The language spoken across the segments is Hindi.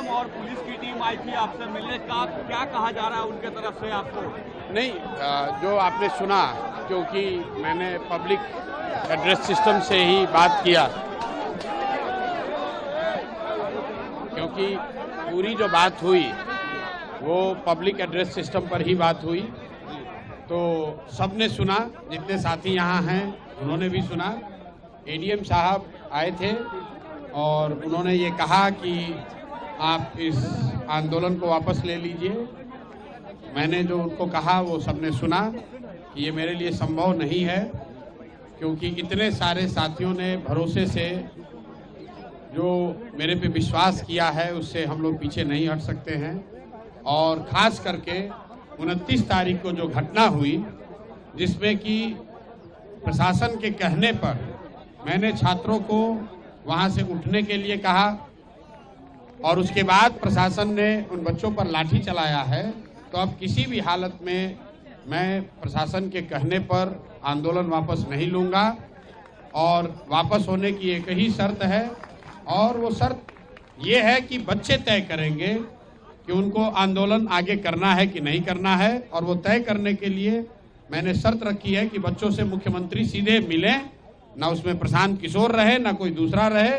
सीएम और पुलिस की टीम आई थी आपसे मिलने का, क्या कहा जा रहा है उनके तरफ से आपको? नहीं, जो आपने सुना, क्योंकि मैंने पब्लिक एड्रेस सिस्टम से ही बात किया, क्योंकि पूरी जो बात हुई वो पब्लिक एड्रेस सिस्टम पर ही बात हुई, तो सबने सुना, जितने साथी यहाँ हैं उन्होंने भी सुना। एडीएम साहब आए थे और उन्होंने ये कहा कि आप इस आंदोलन को वापस ले लीजिए। मैंने जो उनको कहा वो सबने सुना कि ये मेरे लिए संभव नहीं है, क्योंकि इतने सारे साथियों ने भरोसे से जो मेरे पे विश्वास किया है उससे हम लोग पीछे नहीं हट सकते हैं। और ख़ास करके 29 तारीख को जो घटना हुई, जिसमें कि प्रशासन के कहने पर मैंने छात्रों को वहाँ से उठने के लिए कहा और उसके बाद प्रशासन ने उन बच्चों पर लाठी चलाया है, तो अब किसी भी हालत में मैं प्रशासन के कहने पर आंदोलन वापस नहीं लूँगा। और वापस होने की एक ही शर्त है, और वो शर्त ये है कि बच्चे तय करेंगे कि उनको आंदोलन आगे करना है कि नहीं करना है। और वो तय करने के लिए मैंने शर्त रखी है कि बच्चों से मुख्यमंत्री सीधे मिलें, ना उसमें प्रशांत किशोर रहे ना कोई दूसरा रहे।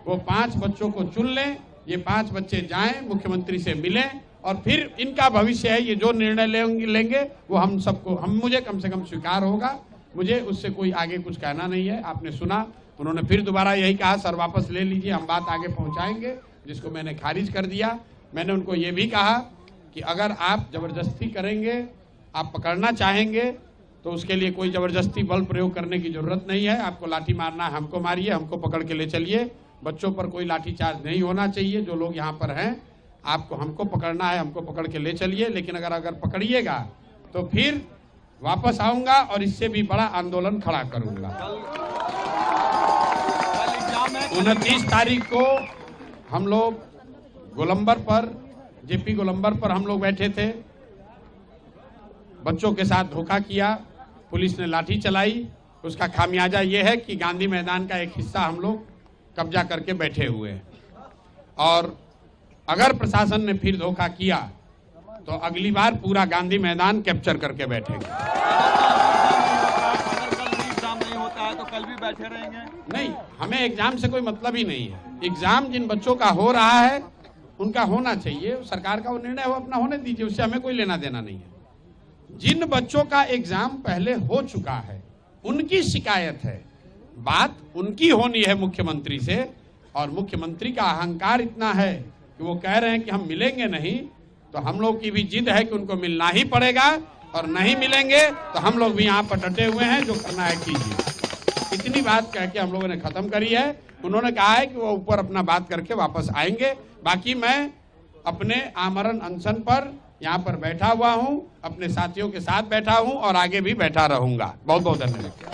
वो 5 बच्चों को चुन लें, ये 5 बच्चे जाएं, मुख्यमंत्री से मिलें, और फिर इनका भविष्य है, ये जो निर्णय लेंगे वो हम सबको, मुझे कम से कम स्वीकार होगा। मुझे उससे कोई आगे कुछ कहना नहीं है। आपने सुना, उन्होंने फिर दोबारा यही कहा, सर वापस ले लीजिए, हम बात आगे पहुंचाएंगे, जिसको मैंने खारिज कर दिया। मैंने उनको ये भी कहा कि अगर आप जबरदस्ती करेंगे, आप पकड़ना चाहेंगे, तो उसके लिए कोई जबरदस्ती बल प्रयोग करने की जरूरत नहीं है। आपको लाठी मारना है, हमको मारिए, हमको पकड़ के ले चलिए। बच्चों पर कोई लाठीचार्ज नहीं होना चाहिए। जो लोग यहाँ पर हैं, आपको हमको पकड़ना है, हमको पकड़ के ले चलिए। लेकिन अगर पकड़िएगा तो फिर वापस आऊंगा और इससे भी बड़ा आंदोलन खड़ा करूंगा। 29 तारीख को हम लोग गोलंबर पर, जेपी गोलंबर पर हम लोग बैठे थे। बच्चों के साथ धोखा किया, पुलिस ने लाठी चलाई। उसका खामियाजा ये है कि गांधी मैदान का एक हिस्सा हम लोग कब्जा करके बैठे हुए हैं। और अगर प्रशासन ने फिर धोखा किया तो अगली बार पूरा गांधी मैदान कैप्चर करके बैठेंगे। अगर कल भी एग्जाम नहीं होता है तो कल भी बैठे रहेंगे? नहीं, हमें एग्जाम से कोई मतलब ही नहीं है। एग्जाम जिन बच्चों का हो रहा है उनका होना चाहिए, सरकार का वो निर्णय हो, अपना होने दीजिए, उससे हमें कोई लेना देना नहीं है। जिन बच्चों का एग्जाम पहले हो चुका है उनकी शिकायत है, बात उनकी होनी है मुख्यमंत्री से। और मुख्यमंत्री का अहंकार इतना है कि वो कह रहे हैं कि हम मिलेंगे नहीं, तो हम लोग की भी जिद है कि उनको मिलना ही पड़ेगा, और नहीं मिलेंगे तो हम लोग भी यहाँ पर डटे हुए हैं, जो करना है कीजिए। इतनी बात कह के हम लोगों ने खत्म करी है। उन्होंने कहा है कि वो ऊपर अपना बात करके वापस आएंगे। बाकी मैं अपने आमरण अनशन पर यहाँ पर बैठा हुआ हूँ, अपने साथियों के साथ बैठा हूँ और आगे भी बैठा रहूंगा। बहुत बहुत धन्यवाद।